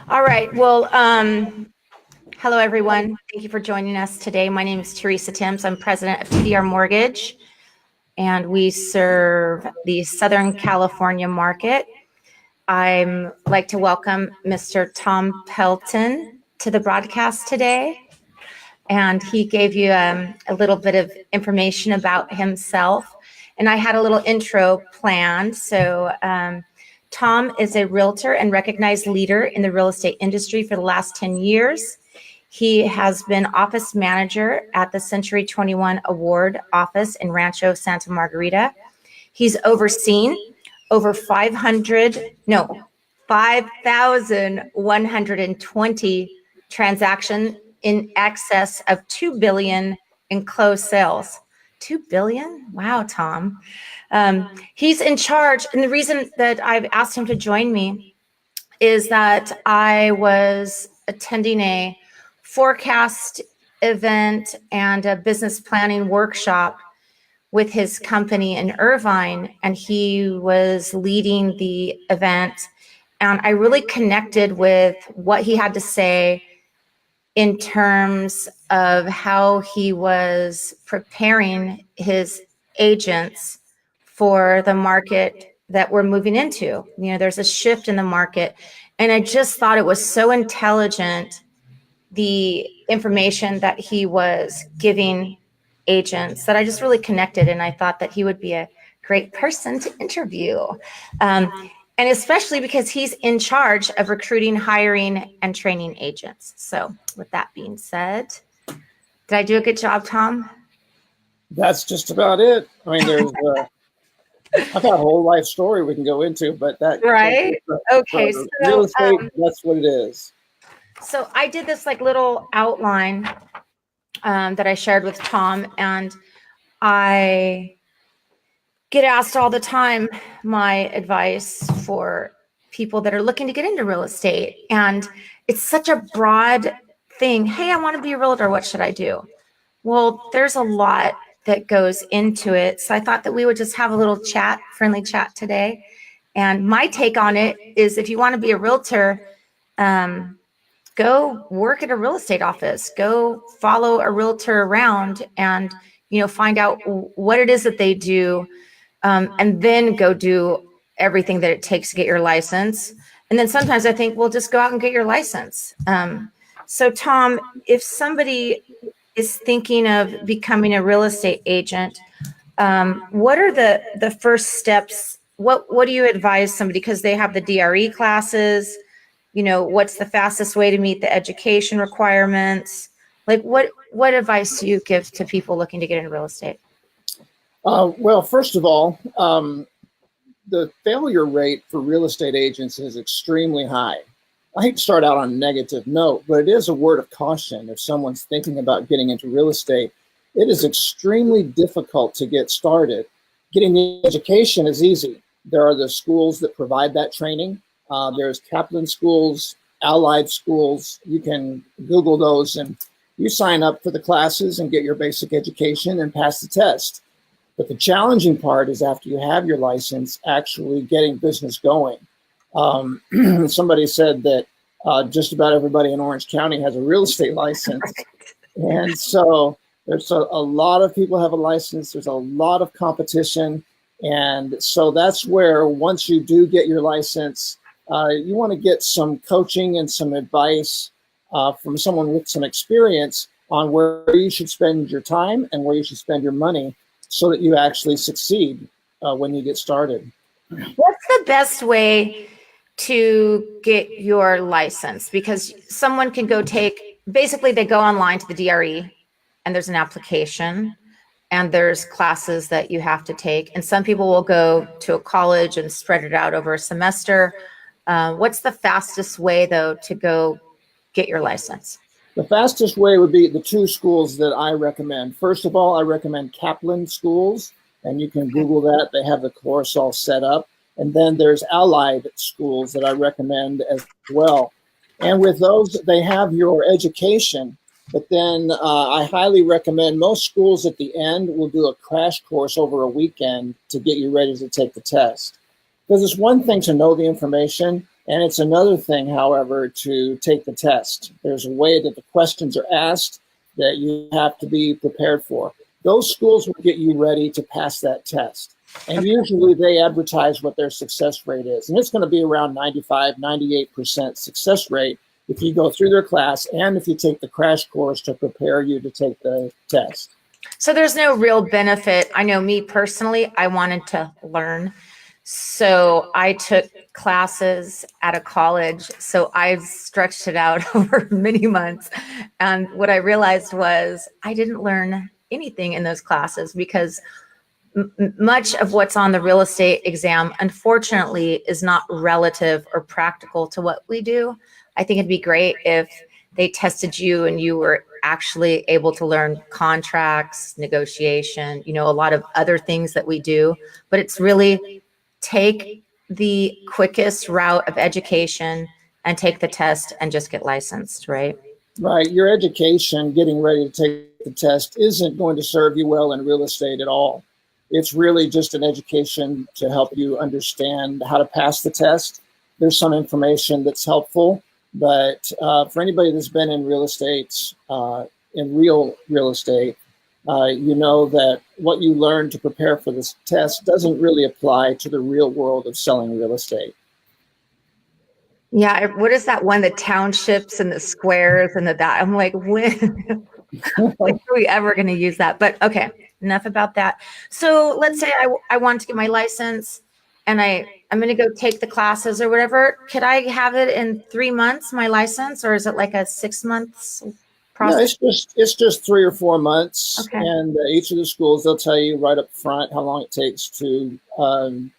All right. Well, hello, everyone. Thank you for joining us today. My name is Teresa Tims. I'm president of TDR Mortgage, and we serve the Southern California market. I'd like to welcome Mr. Tom Pelton to the broadcast today. And he gave you a little bit of information about himself. And I had a little intro planned. So Tom is a realtor and recognized leader in the real estate industry for the last 10 years. He has been office manager at the Century 21 Award office in Rancho, Santa Margarita. He's overseen over 5,120 transactions in excess of 2 billion in closed sales. 2 billion? Wow, Tom. He's in charge. And the reason that I've asked him to join me is that I was attending a forecast event and a business planning workshop with his company in Irvine, and he was leading the event. And I really connected with what he had to say in terms of how he was preparing his agents for the market that we're moving into. You know, there's a shift in the market. And I just thought it was so intelligent, the information that he was giving agents, that I just really connected. And I thought that he would be a great person to interview. And especially because he's in charge of recruiting, hiring, and training agents. So with that being said, did I do a good job, Tom? That's just about it. I mean, there's I've got a whole life story we can go into, but that right. Okay. So real estate, that's what it is. So I did this like little outline that I shared with Tom, and I get asked all the time my advice for people that are looking to get into real estate. And it's such a broad thing. Hey, I want to be a realtor. What should I do? Well, there's a lot that goes into it. So I thought that we would just have a little chat, friendly chat today. And my take on it is, if you want to be a realtor, go work at a real estate office, go follow a realtor around and, find out what it is that they do. And then go do everything that it takes to get your license. And then sometimes I think, well, just go out and get your license. So Tom, if somebody is thinking of becoming a real estate agent, what are the first steps? What do you advise somebody? Because they have the DRE classes, what's the fastest way to meet the education requirements? Like what advice do you give to people looking to get into real estate? Well, first of all, the failure rate for real estate agents is extremely high. I hate to start out on a negative note, but it is a word of caution. If someone's thinking about getting into real estate, it is extremely difficult to get started. Getting the education is easy. There are the schools that provide that training. There's Kaplan schools, allied schools. You can Google those and you sign up for the classes and get your basic education and pass the test. But the challenging part is, after you have your license, actually getting business going. Somebody said that just about everybody in Orange County has a real estate license. And so there's a lot of people have a license. There's a lot of competition. And so that's where, once you do get your license, you want to get some coaching and some advice from someone with some experience on where you should spend your time and where you should spend your money, so that you actually succeed when you get started. What's the best way to get your license? Because someone can go basically they go online to the DRE and there's an application and there's classes that you have to take. And some people will go to a college and spread it out over a semester. What's the fastest way, though, to go get your license? The fastest way would be the two schools that I recommend. First of all, I recommend Kaplan schools, and you can Google that. They have the course all set up. And then there's allied schools that I recommend as well. And with those, they have your education. But then I highly recommend, most schools at the end will do a crash course over a weekend to get you ready to take the test. Because it's one thing to know the information, And it's another thing, however, to take the test. There's a way that the questions are asked that you have to be prepared for. Those schools will get you ready to pass that test. And usually they advertise what their success rate is. And it's going to be around 95, 98% success rate if you go through their class and if you take the crash course to prepare you to take the test. So there's no real benefit. I know me personally, I wanted to learn. So I took classes at a college. So I've stretched it out over many months. And what I realized was I didn't learn anything in those classes because much of what's on the real estate exam, unfortunately, is not relative or practical to what we do. I think it'd be great if they tested you and you were actually able to learn contracts, negotiation, a lot of other things that we do. But it's really take the quickest route of education and take the test and just get licensed, right? Right. Your education, getting ready to take the test, isn't going to serve you well in real estate at all. It's really just an education to help you understand how to pass the test. There's some information that's helpful, but for anybody that's been in real estate, in real estate, you know that what you learn to prepare for this test doesn't really apply to the real world of selling real estate. Yeah, what is that one? The townships and the squares and that. I'm like, when are we ever going to use that? But okay, enough about that. So let's say I want to get my license and I'm going to go take the classes or whatever. Could I have it in 3 months, my license, or is it like a 6 months process? No, it's just 3 or 4 months. Okay. And each of the schools, they'll tell you right up front how long it takes to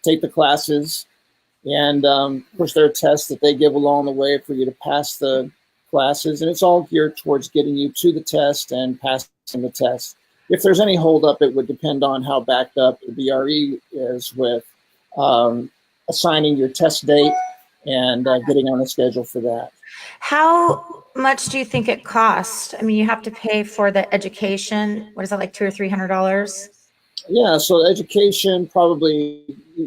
take the classes. And of course, there are tests that they give along the way for you to pass the classes. And it's all geared towards getting you to the test and passing the test. If there's any holdup, it would depend on how backed up the DRE is with assigning your test date and getting on the schedule for that. How much do you think it costs? I mean, you have to pay for the education. What is that, like $200 or $300? Yeah, so education, probably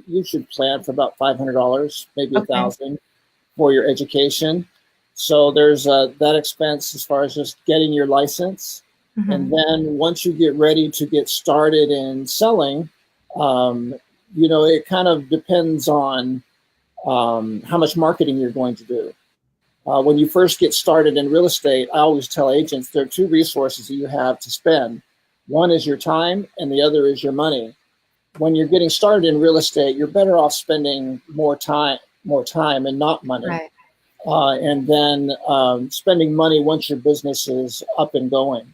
you should plan for about $500, maybe $1,000 for your education. So there's that expense as far as just getting your license. Mm-hmm. And then once you get ready to get started in selling, it kind of depends on how much marketing you're going to do. When you first get started in real estate, I always tell agents there are 2 resources that you have to spend. One is your time and the other is your money. When you're getting started in real estate, you're better off spending more time and not money. Right. And then spending money once your business is up and going.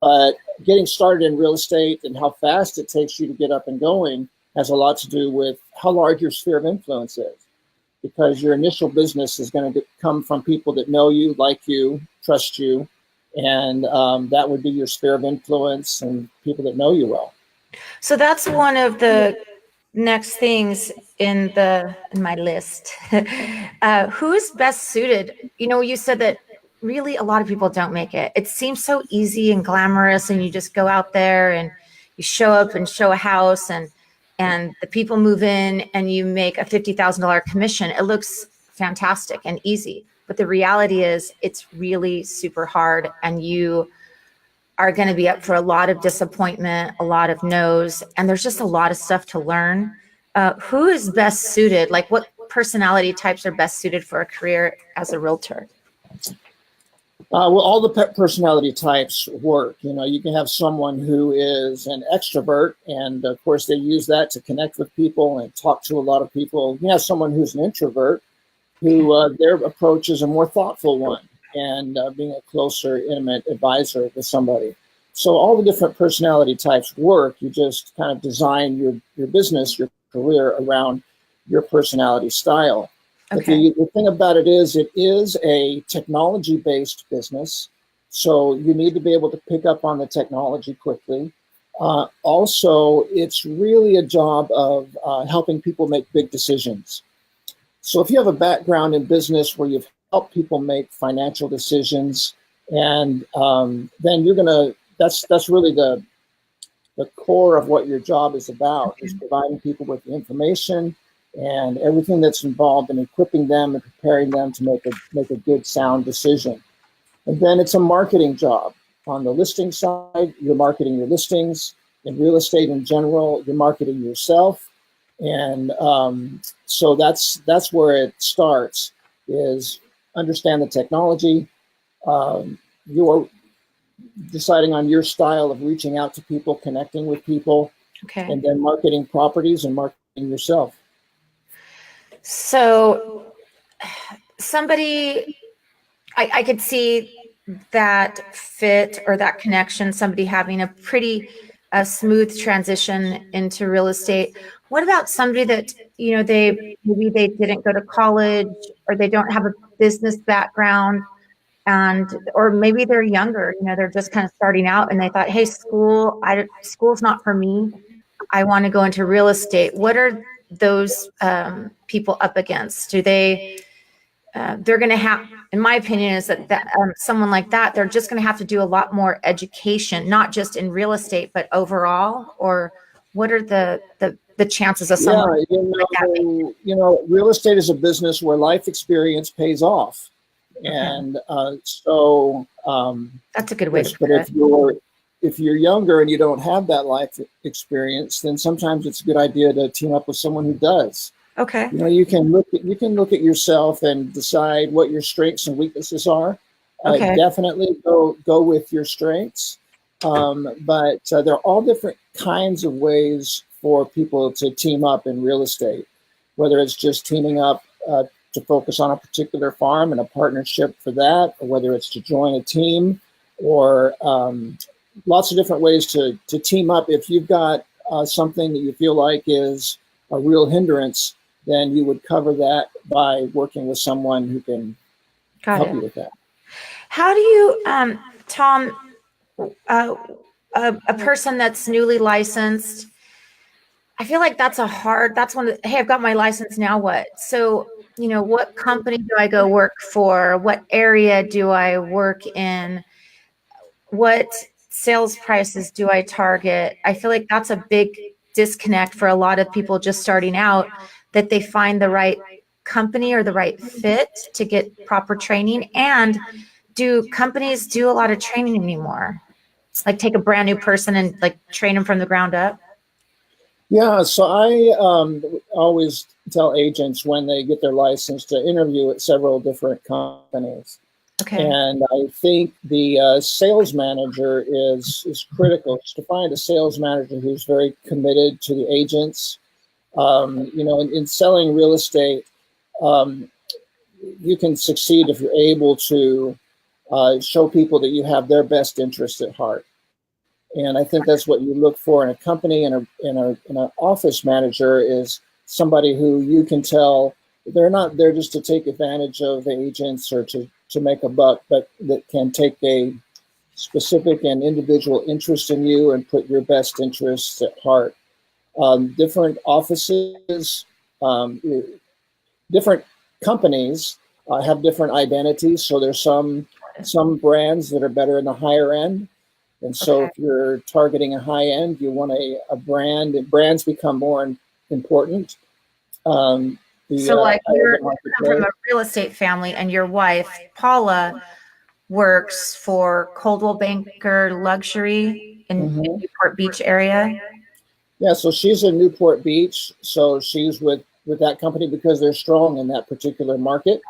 But getting started in real estate and how fast it takes you to get up and going has a lot to do with how large your sphere of influence is. Because your initial business is going to come from people that know you, like you, trust you. And that would be your sphere of influence and people that know you well. So that's one of the next things in my list. Who's best suited? You said that really a lot of people don't make it. It seems so easy and glamorous, and you just go out there and you show up and show a house, and the people move in, and you make a $50,000 commission. It looks fantastic and easy. But the reality is it's really super hard, and you are going to be up for a lot of disappointment, a lot of no's, and there's just a lot of stuff to learn. Who is best suited? Like, what personality types are best suited for a career as a realtor? Well, all the personality types work. You can have someone who is an extrovert, and of course they use that to connect with people and talk to a lot of people. You have someone who's an introvert, who their approach is a more thoughtful one, and being a closer, intimate advisor with somebody. So all the different personality types work. You just kind of design your business, your career around your personality style. Okay. But the thing about it is a technology-based business. So you need to be able to pick up on the technology quickly. Also, it's really a job of helping people make big decisions. So if you have a background in business where you've helped people make financial decisions, and then that's really the core of what your job is about, is providing people with the information and everything that's involved in equipping them and preparing them to make a good, sound decision. And then it's a marketing job. On the listing side, you're marketing your listings. In real estate in general, you're marketing yourself. And so that's where it starts, is understand the technology. You're deciding on your style of reaching out to people, connecting with people, Okay. and then marketing properties and marketing yourself. So somebody, I could see that fit or that connection, somebody having a pretty smooth transition into real estate. What about somebody that, maybe they didn't go to college, or they don't have a business background, or maybe they're younger, they're just kind of starting out and they thought, hey, school's not for me. I want to go into real estate. What are those people up against? They're going to have, in my opinion, is that someone like that, they're just going to have to do a lot more education, not just in real estate, but overall. Or what are the chances of someone? Real estate is a business where life experience pays off. And that's a good way to put it. But if you're younger and you don't have that life experience, then sometimes it's a good idea to team up with someone who does. Okay. You can look at yourself and decide what your strengths and weaknesses are. Okay. Definitely go with your strengths. But there are all different kinds of ways for people to team up in real estate, whether it's just teaming up to focus on a particular farm and a partnership for that, or whether it's to join a team, or lots of different ways to team up. If you've got something that you feel like is a real hindrance, then you would cover that by working with someone who can help you with that. How do you, Tom, a person that's newly licensed, I feel like that's hey, I've got my license, now what? So, what company do I go work for? What area do I work in? What sales prices do I target? I feel like that's a big disconnect for a lot of people just starting out, that they find the right company or the right fit to get proper training. And do companies do a lot of training anymore? Like take a brand new person and like train them from the ground up? Yeah, so I always tell agents when they get their license to interview at several different companies. Okay. And I think the sales manager is critical. Just to find a sales manager who's very committed to the agents. In selling real estate, you can succeed if you're able to show people that you have their best interest at heart. And I think that's what you look for in a company, and an office manager is somebody who you can tell they're not there just to take advantage of agents or to make a buck, but that can take a specific and individual interest in you and put your best interests at heart. Different offices, different companies have different identities. So there's some brands that are better in the higher end. And so if you're targeting a high end, you want a brand, and brands become more important. So like you're from a real estate family, and your wife, Paula, works for Coldwell Banker Luxury in Newport Beach area. Yeah, so she's in Newport Beach. So she's with that company because they're strong in that particular market.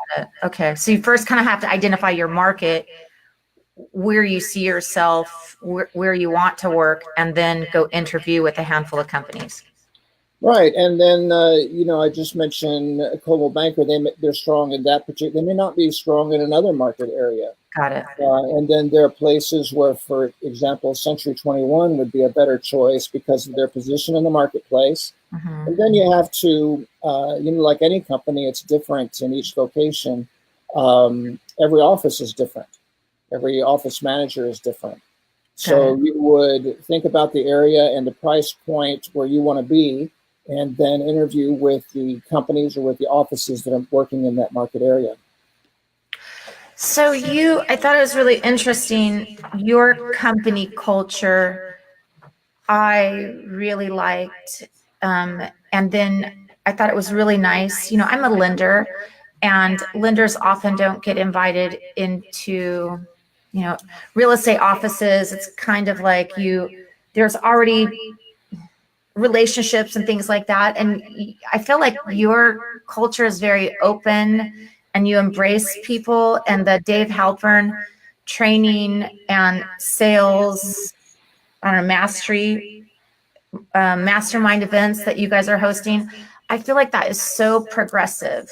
Okay, so you first kind of have to identify your market, where you see yourself, where you want to work, and then go interview with a handful of companies. Right, and then I just mentioned Coldwell Banker. They're strong in that particular. They may not be strong in another market area. Got it. And then there are places where, for example, Century 21 would be a better choice because of their position in the marketplace. And then you have to, like any company, it's different in each location. Every office is different. Every office manager is different. So you would think about the area and the price point where you want to be, and then interview with the companies or with the offices that are working in that market area. So I thought it was really interesting, your company culture, I really liked. And then I thought it was really nice. You know, I'm a lender, and lenders often don't get invited into, you know, real estate offices. It's kind of like there's already relationships and things like that. And I feel like your culture is very open and you embrace people, and the Dave Halpern training and sales, I don't know, mastery, mastermind events that you guys are hosting. I feel like that is so progressive.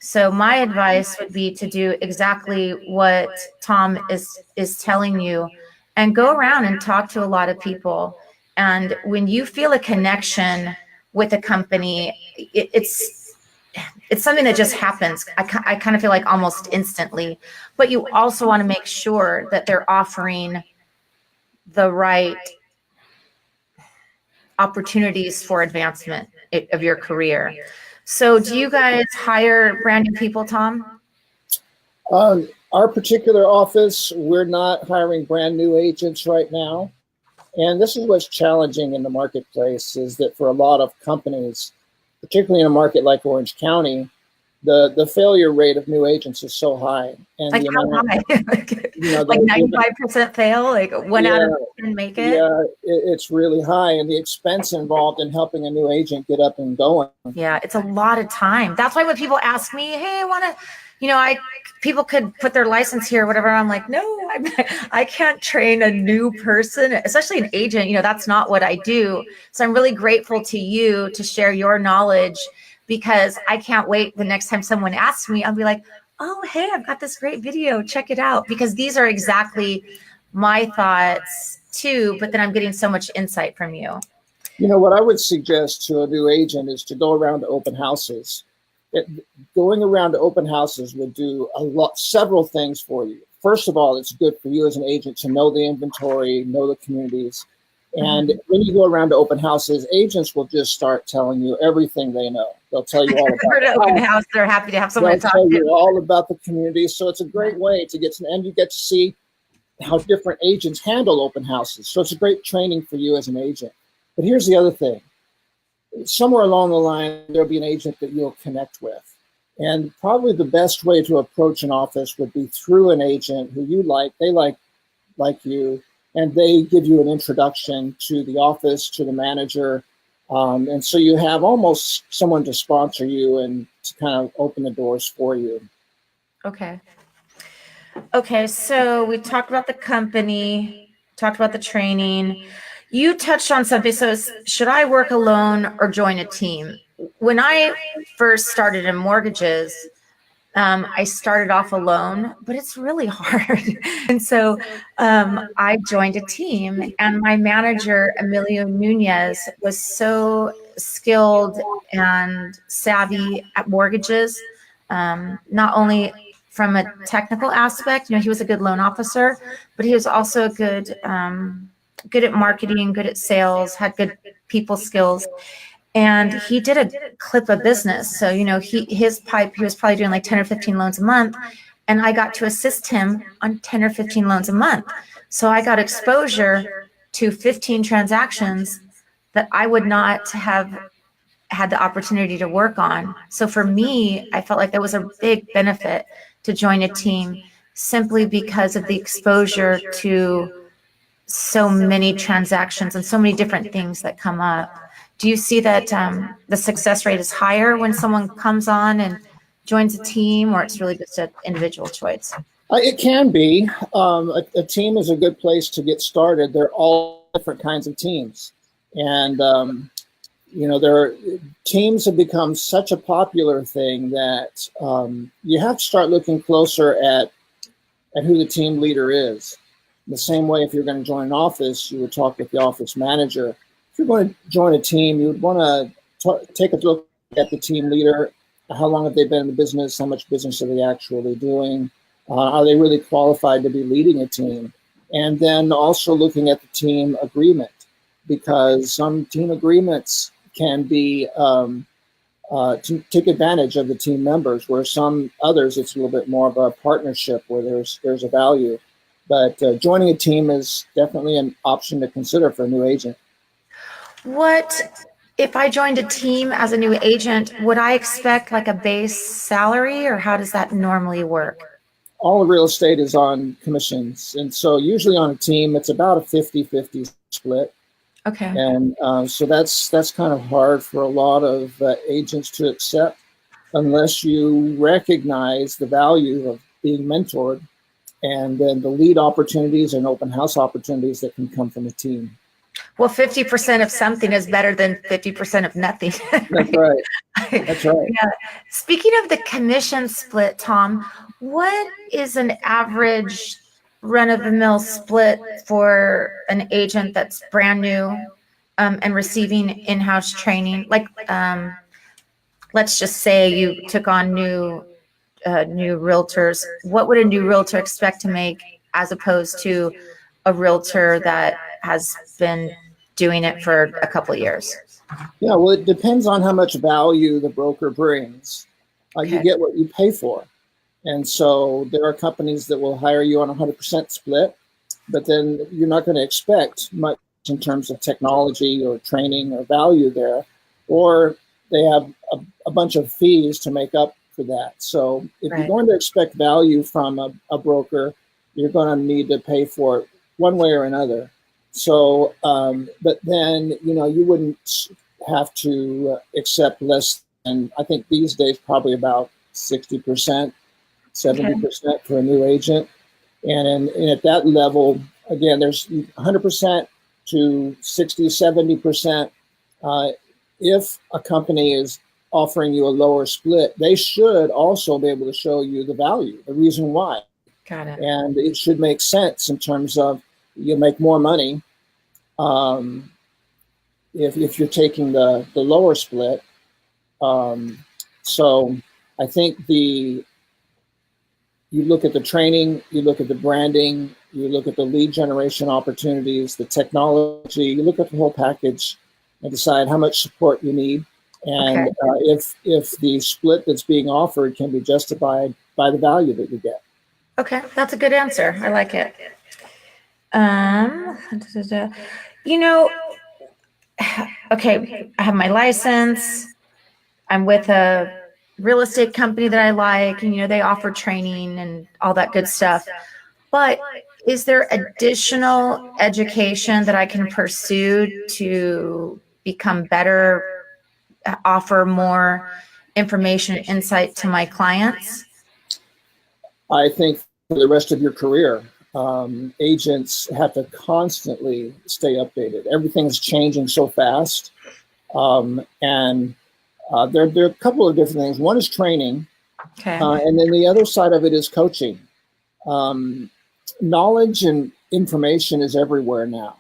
So my advice would be to do exactly what Tom is telling you, and go around and talk to a lot of people. And when you feel a connection with a company, it's something that just happens. I kind of feel like almost instantly. But you also want to make sure that they're offering the right opportunities for advancement of your career. So do you guys hire brand new people, Tom? Our particular office, we're not hiring brand new agents right now. And this is what's challenging in the marketplace, is that for a lot of companies, particularly in a market like Orange County, the failure rate of new agents is so high. And like how high? Like 95% fail, like one out of 10 make it? Yeah, it's really high. And the expense involved in helping a new agent get up and going. Yeah, it's a lot of time. That's why when people ask me, hey, I want to, you know, people could put their license here or whatever. I'm like, no, I can't train a new person, especially an agent. You know, that's not what I do. So I'm really grateful to you to share your knowledge, because I can't wait the next time someone asks me, I'll be like, oh, hey, I've got this great video. Check it out. Because these are exactly my thoughts too, but then I'm getting so much insight from you. You know, what I would suggest to a new agent is to go around to open houses. Going around to open houses would do several things for you. First of all, it's good for you as an agent to know the inventory, know the communities. And when you go around to open houses, agents will just start telling you everything they know. They'll tell you all about the open house. They're happy to have someone to talk to. They'll tell you all about the community. So it's a great way to get to, and you get to see how different agents handle open houses. So it's a great training for you as an agent. But here's the other thing. Somewhere along the line, there'll be an agent that you'll connect with. And probably the best way to approach an office would be through an agent who you like, they like you, and they give you an introduction to the office, to the manager. And so you have almost someone to sponsor you and to kind of open the doors for you. Okay. Okay, so we talked about the company, talked about the training. You touched on something. So should I work alone or join a team? When I first started in mortgages, I started off alone, but it's really hard. And so I joined a team, and my manager, Emilio Nunez, was so skilled and savvy at mortgages, not only from a technical aspect. You know, he was a good loan officer, but he was also good at marketing, good at sales, had good people skills. And he did a clip of business. So, you know, he was probably doing like 10 or 15 loans a month. And I got to assist him on 10 or 15 loans a month. So I got exposure to 15 transactions that I would not have had the opportunity to work on. So for me, I felt like that was a big benefit to join a team, simply because of the exposure to so many transactions and so many different things that come up. Do you see that the success rate is higher when someone comes on and joins a team, or it's really just an individual choice? It can be. A team is a good place to get started. They're all different kinds of teams. And, you know, teams have become such a popular thing that you have to start looking closer at who the team leader is. The same way, if you're going to join an office, you would talk with the office manager. If you're going to join a team, you would want to take a look at the team leader. How long have they been in the business? How much business are they actually doing? Are they really qualified to be leading a team? And then also looking at the team agreement, because some team agreements can be to take advantage of the team members, where some others it's a little bit more of a partnership where there's a value. But joining a team is definitely an option to consider for a new agent. What If I joined a team as a new agent, would I expect like a base salary, or how does that normally work? All of real estate is on commissions. And so usually on a team, it's about a 50-50 split. Okay. And so that's kind of hard for a lot of agents to accept unless you recognize the value of being mentored and then the lead opportunities and open house opportunities that can come from a team. Well, 50% of something is better than 50% of nothing. That's right. That's right. Yeah. Speaking of the commission split, Tom, what is an average run-of-the-mill split for an agent that's brand new and receiving in-house training? Like, let's just say you took on new realtors. What would a new realtor expect to make as opposed to a realtor that has been doing it for a couple of years? Yeah, well, it depends on how much value the broker brings. You get what you pay for. And so there are companies that will hire you on a 100% split, but then you're not going to expect much in terms of technology or training or value there, or they have a bunch of fees to make up for that. So if you're going to expect value from a broker, you're going to need to pay for it one way or another. So, but then, you wouldn't have to accept less than, I think these days, probably about 60%, 70% for a new agent. And at that level, again, there's 100% to 60, 70%. If a company is offering you a lower split, they should also be able to show you the value, the reason why. Got it. And it should make sense in terms of you make more money if you're taking the lower split. So I think you look at the training, you look at the branding, you look at the lead generation opportunities, the technology, you look at the whole package and decide how much support you need. And if the split that's being offered can be justified by the value that you get. Okay, that's a good answer. I like it. Okay, I have my license. I'm with a real estate company that I like, and they offer training and all that good stuff. But is there additional education that I can pursue to become better, offer more information and insight to my clients? I think for the rest of your career, agents have to constantly stay updated. Everything's changing so fast. And there are a couple of different things. One is training. And then the other side of it is coaching. Knowledge and information is everywhere now.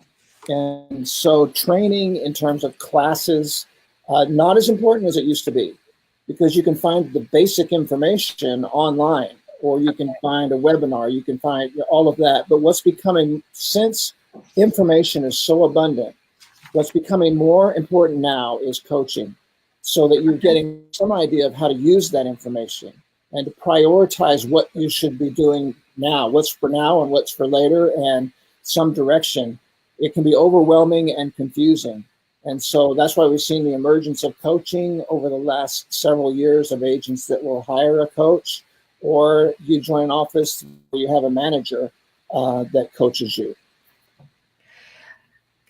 And so training in terms of classes, not as important as it used to be, because you can find the basic information online, or you can find a webinar, you can find all of that. But what's becoming, since information is so abundant, what's becoming more important now is coaching, so that you're getting some idea of how to use that information and to prioritize what you should be doing now, what's for now and what's for later, and some direction. It can be overwhelming and confusing. And so that's why we've seen the emergence of coaching over the last several years, of agents that will hire a coach, or you join an office where you have a manager that coaches you.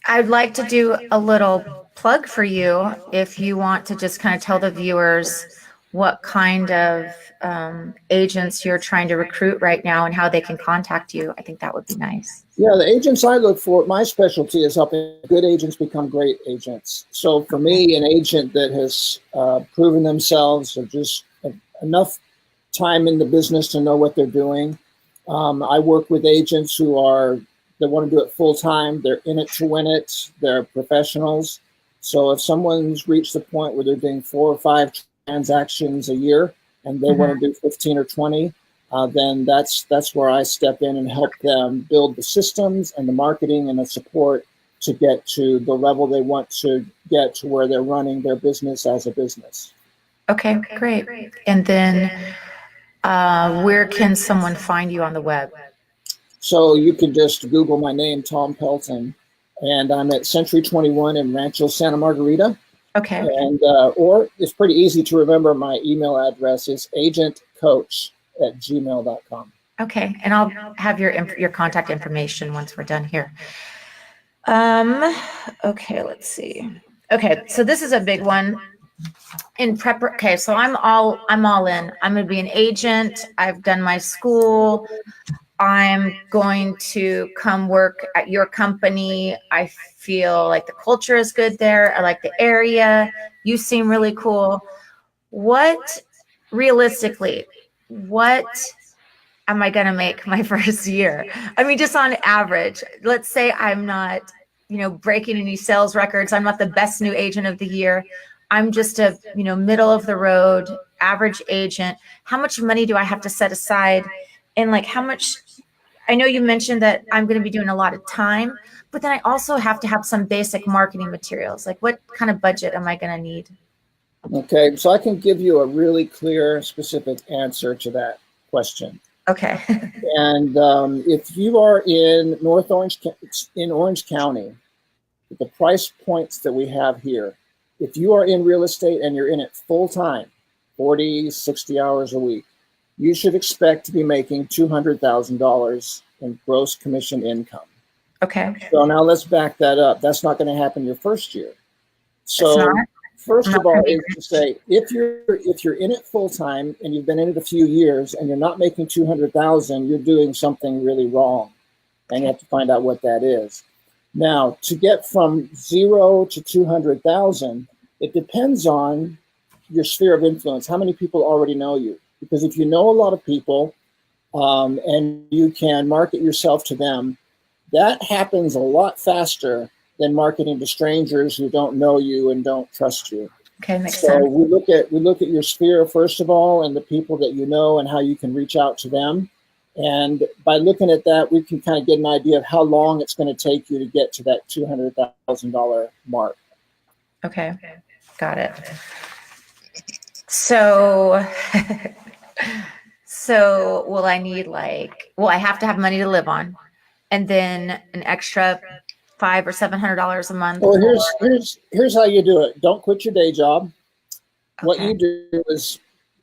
I'd like to do a little plug for you if you want to just kind of tell the viewers what kind of agents you're trying to recruit right now and how they can contact you. I think that would be nice. Yeah, the agents I look for, my specialty is helping good agents become great agents. So for me, an agent that has proven themselves, or just enough time in the business to know what they're doing. I work with agents who they want to do it full time. They're in it to win it. They're professionals. So if someone's reached the point where they're doing 4 or 5 transactions a year and they want to do 15 or 20, then that's where I step in and help them build the systems and the marketing and the support to get to the level they want to get to, where they're running their business as a business. Okay, great. And then where can someone find you on the web? So you can just Google my name, Tom Pelton, and I'm at Century 21 in Rancho, Santa Margarita. Okay. And or it's pretty easy to remember. My email address is agentcoach@gmail.com. Okay. And I'll have your contact information once we're done here. Okay, let's see. Okay, so this is a big one. Okay, so I'm all in. I'm gonna be an agent. I've done my school. I'm going to come work at your company. I feel like the culture is good there. I like the area. You seem really cool. What, realistically, what am I going to make my first year? I mean, just on average, let's say I'm not, breaking any sales records. I'm not the best new agent of the year. I'm just a, middle of the road, average agent. How much money do I have to set aside? And like, how much, I know you mentioned that I'm going to be doing a lot of time, but then I also have to have some basic marketing materials. Like, what kind of budget am I going to need? Okay, so I can give you a really clear, specific answer to that question. Okay. And if you are in Orange County, the price points that we have here, if you are in real estate and you're in it full time, 40, 60 hours a week, you should expect to be making $200,000 in gross commission income. Okay. So now let's back that up. That's not going to happen your first year. So first of all, is to say, if you're in it full time and you've been in it a few years and you're not making 200,000, you're doing something really wrong, and you have to find out what that is. Now, to get from 0 to 200,000, it depends on your sphere of influence. How many people already know you? Because if you know a lot of people and you can market yourself to them, that happens a lot faster than marketing to strangers who don't know you and don't trust you. Okay, makes so sense. we look at your sphere first of all, and the people that you know and how you can reach out to them. And by looking at that, we can kind of get an idea of how long it's going to take you to get to that $200,000 mark. Okay, got it. So, so will I need I have to have money to live on, and then an extra $500 or $700 a month. Well, here's how you do it. Don't quit your day job. Okay. What you do is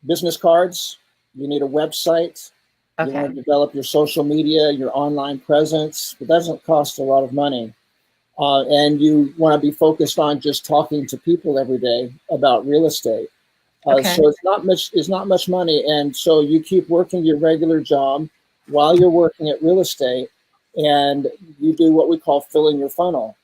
business cards. You need a website. Okay. You want to develop your social media, your online presence. It doesn't cost a lot of money. And you want to be focused on just talking to people every day about real estate. Okay. So it's not much money. And so you keep working your regular job while you're working at real estate, and you do what we call filling your funnel.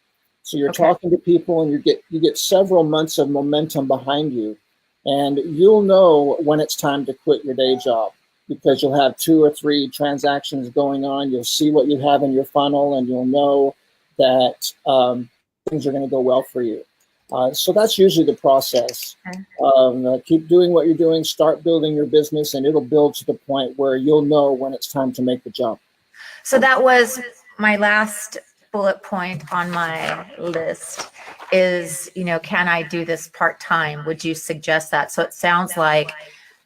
So you're talking to people, and you get several months of momentum behind you, and you'll know when it's time to quit your day job, because you'll have 2 or 3 transactions going on. You'll see what you have in your funnel, and you'll know that things are going to go well for you. So that's usually the process. Okay. Keep doing what you're doing, start building your business, and it'll build to the point where you'll know when it's time to make the jump. So that was my last bullet point on my list is, can I do this part-time? Would you suggest that? So it sounds like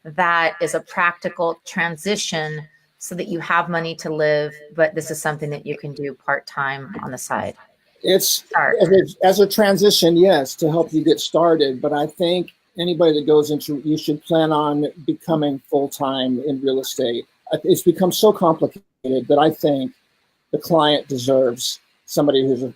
that is a practical transition so that you have money to live, but this is something that you can do part-time on the side. It's as a transition, yes, to help you get started. But I think anybody that goes into, you should plan on becoming full-time in real estate. It's become so complicated that I think the client deserves somebody who's a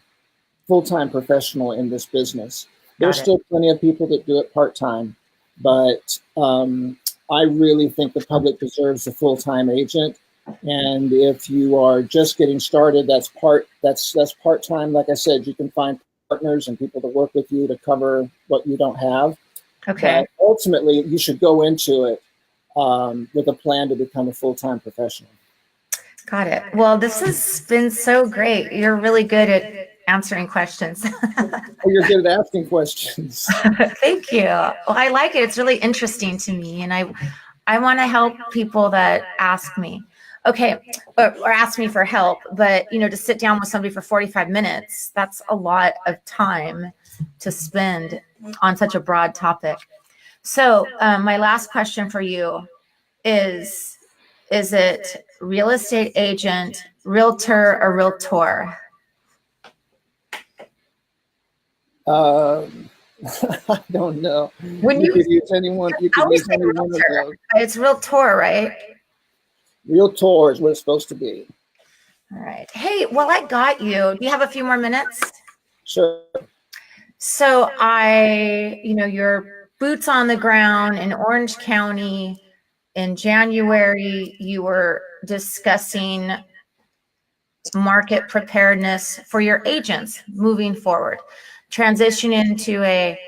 full-time professional in this business. There's still plenty of people that do it part-time, but I really think the public deserves a full-time agent. And if you are just getting started, that's part-time. Like I said, you can find partners and people to work with you to cover what you don't have. Okay. But ultimately, you should go into it with a plan to become a full-time professional. Got it. Well, this has been so great. You're really good at answering questions. You're good at asking questions. Thank you. Well, I like it. It's really interesting to me, and I want to help people that ask me. Okay, or ask me for help, but to sit down with somebody for 45 minutes, that's a lot of time to spend on such a broad topic. So my last question for you is it real estate agent, realtor, or realtor? I don't know. When You you could use anyone. You I could always use say any one of realtor. those. It's Realtor, right? Realtor is what it's supposed to be. All right. Hey, well, I got you. Do you have a few more minutes? Sure. So your boots on the ground in Orange County in January, you were discussing market preparedness for your agents moving forward, transition into a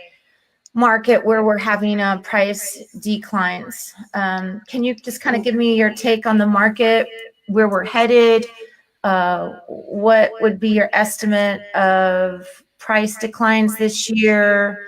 market where we're having price declines. Can you just kind of give me your take on the market, where we're headed? What would be your estimate of price declines this year?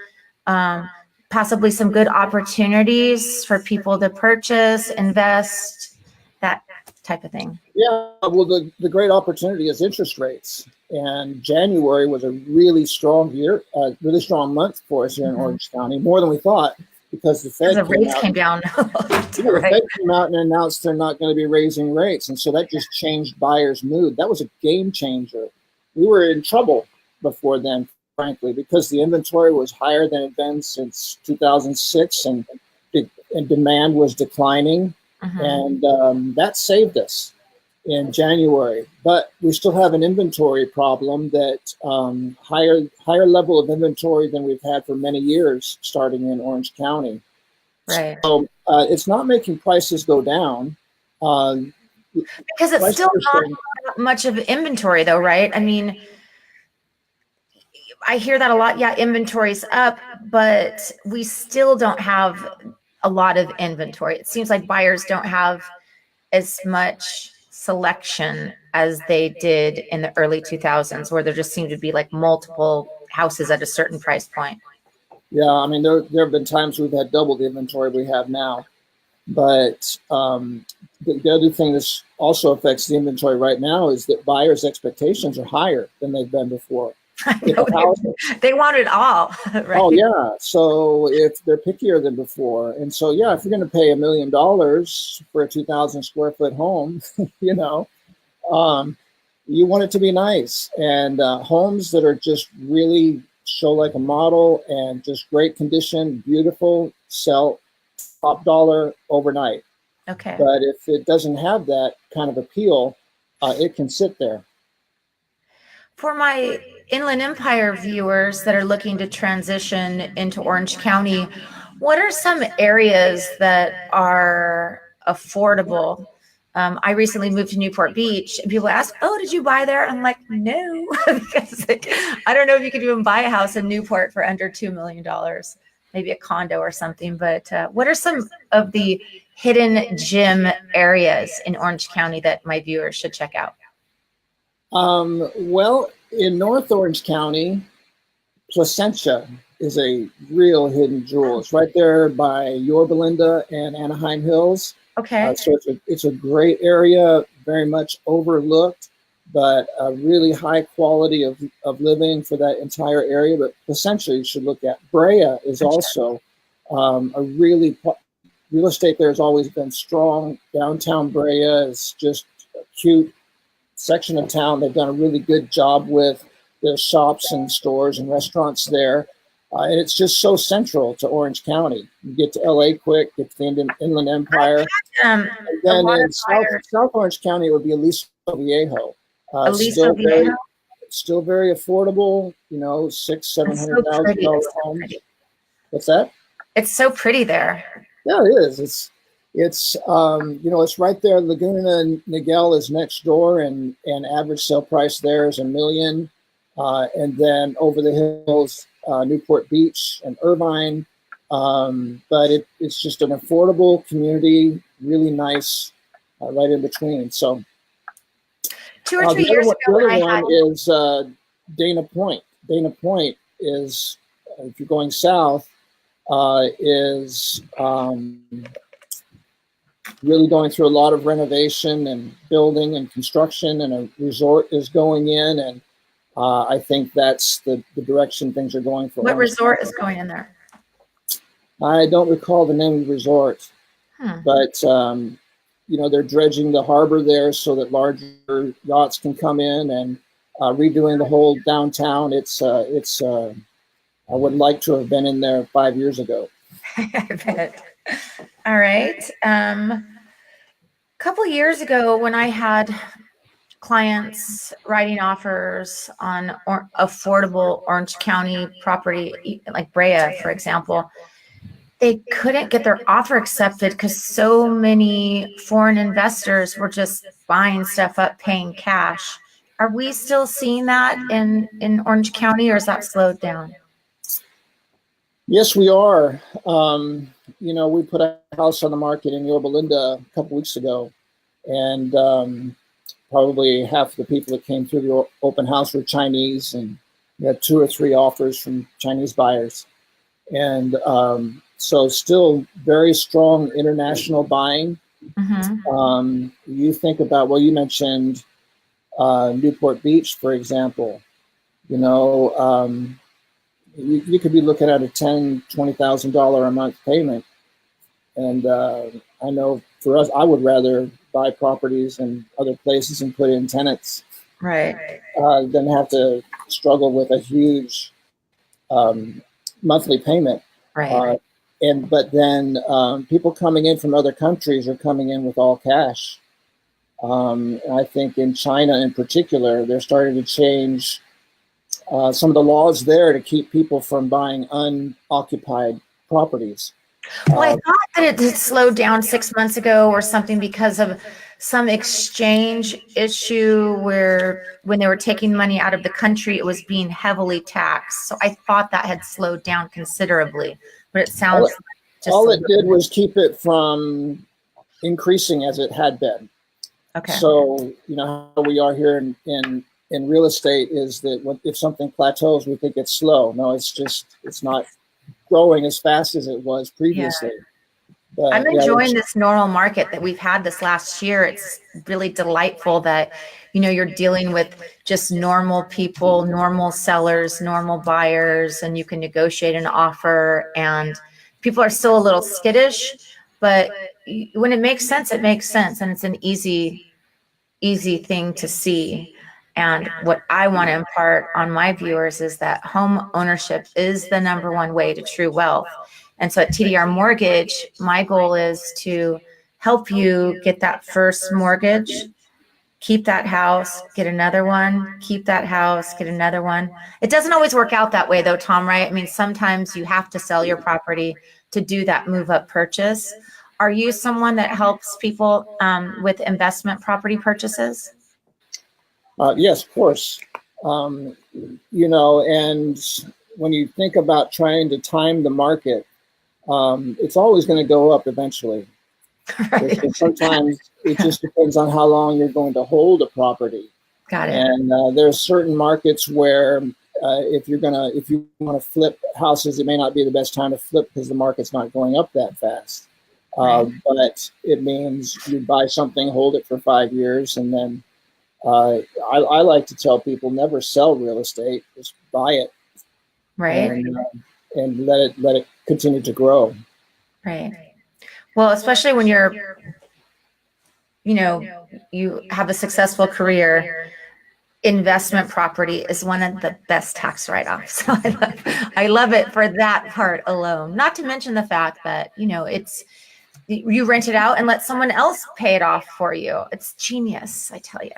Possibly some good opportunities for people to purchase, invest, that type of thing. Yeah, well, the great opportunity is interest rates. And January was a really strong year, really strong month for us here in Orange County, more than we thought, because the Fed came down. The Fed came out and announced they're not going to be raising rates. And so that just changed buyers' mood. That was a game changer. We were in trouble before then, frankly, because the inventory was higher than it had been since 2006, and demand was declining. And that saved us in January, but we still have an inventory problem that higher level of inventory than we've had for many years, starting in Orange County. Right. So it's not making prices go down. Because it's still not much of inventory, though, right? I mean, I hear that a lot. Yeah, inventory's up, but we still don't have a lot of inventory. It seems like buyers don't have as much selection as they did in the early 2000s, where there just seemed to be like multiple houses at a certain price point. Yeah, I mean, there have been times we've had double the inventory we have now. But the other thing that also affects the inventory right now is that buyers' expectations are higher than they've been before. They want it all, right? Oh, yeah. So if they're pickier than before. And so, yeah, if you're going to pay $1 million for a 2,000 square foot home, you want it to be nice. And homes that are just really show like a model and just great condition, beautiful, sell top dollar overnight. Okay. But if it doesn't have that kind of appeal, it can sit there. For my Inland Empire viewers that are looking to transition into Orange County, what are some areas that are affordable? I recently moved to Newport Beach, and people ask, "Oh, did you buy there?" I'm like, "No," because I don't know if you could even buy a house in Newport for under $2 million, maybe a condo or something. But what are some of the hidden gem areas in Orange County that my viewers should check out? Well, in North Orange County, Placentia is a real hidden jewel. It's right there by Yorba Linda and Anaheim Hills. Okay. So it's a great area, very much overlooked, but a really high quality of living for that entire area. But Placentia you should look at. Brea is also a really, real estate there has always been strong. Downtown Brea is just a cute section of town they've done a really good job with. There's shops and stores and restaurants there. And it's just so central to Orange County. You get to LA quick, get to the Inland Empire. And then in South Orange County, it would be Aliso Viejo. Still very affordable, $600,000-$700,000 homes. What's that? It's so pretty there. Yeah, it is. It's it's right there. Laguna and Niguel is next door, and average sale price there is $1 million. And then over the hills, Newport Beach and Irvine. But it's just an affordable community, really nice, right in between. So 2 or 3 years ago, the other one is Dana Point. Dana Point is, if you're going south, is really going through a lot of renovation and building and construction, and a resort is going in, and I think that's the direction things are going for. What resort is going in there? I don't recall the name of the resort, but they're dredging the harbor there so that larger yachts can come in, and redoing the whole downtown. It's I would like to have been in there 5 years ago. I bet. All right. A couple years ago, when I had clients writing offers on affordable Orange County property, like Brea, for example, they couldn't get their offer accepted because so many foreign investors were just buying stuff up, paying cash. Are we still seeing that in Orange County, or is that slowed down? Yes, we are. We put a house on the market in Yorba Linda a couple weeks ago, and probably half the people that came through the open house were Chinese, and we had 2 or 3 offers from Chinese buyers. And so still very strong international buying. Mm-hmm. You think about, well, you mentioned Newport Beach, for example. You could be looking at a $10,000, $20,000 a month payment. And I know for us, I would rather buy properties in other places and put in tenants, Right. than have to struggle with a huge monthly payment. Right. But then people coming in from other countries are coming in with all cash. I think in China in particular, they're starting to change some of the laws there to keep people from buying unoccupied properties. Well, I thought that it had slowed down 6 months ago or something because of some exchange issue where when they were taking money out of the country, it was being heavily taxed. So I thought that had slowed down considerably, but it sounds all it did was keep it from increasing as it had been. Okay. So, how we are here in real estate is that if something plateaus, we think it's slow. No, it's not growing as fast as it was previously. Yeah. But, I'm enjoying this normal market that we've had this last year. It's really delightful that, you're dealing with just normal people, normal sellers, normal buyers, and you can negotiate an offer, and people are still a little skittish, but when it makes sense, it makes sense. And it's an easy thing to see. And what I want to impart on my viewers is that home ownership is the number one way to true wealth. And so at TDR Mortgage, my goal is to help you get that first mortgage, keep that house, get another one, keep that house, get another one. It doesn't always work out that way though, Tom, right? I mean, sometimes you have to sell your property to do that move up purchase. Are you someone that helps people with investment property purchases? Yes, of course. And when you think about trying to time the market, it's always going to go up eventually. Right. Sometimes it just depends on how long you're going to hold a property. Got it. And there are certain markets where if you want to flip houses, it may not be the best time to flip because the market's not going up that fast. Right. But it means you buy something, hold it for 5 years, and then I like to tell people never sell real estate, just buy it, right, and let it continue to grow. Right. Well, especially when you have a successful career, investment property is one of the best tax write-offs. So I love it for that part alone. Not to mention the fact that you rent it out and let someone else pay it off for you. It's genius, I tell you.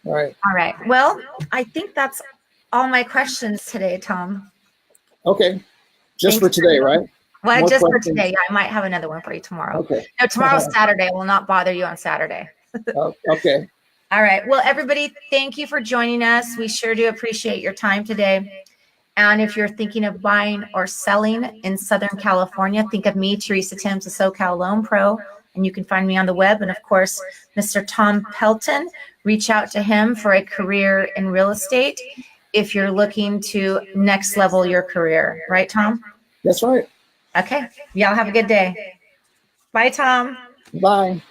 Right. All right. Well, I think that's all my questions today, Tom. Okay. Just for today, right? Well, just for today. I might have another one for you tomorrow. Okay. No, tomorrow's Saturday. I will not bother you on Saturday. Okay. All right. Well, everybody, thank you for joining us. We sure do appreciate your time today. And if you're thinking of buying or selling in Southern California, think of me, Teresa Tims, the SoCal Loan Pro, and you can find me on the web. And of course, Mr. Tom Pelton, reach out to him for a career in real estate if you're looking to next level your career. Right, Tom? That's right. Okay. Y'all have a good day. Bye, Tom. Bye.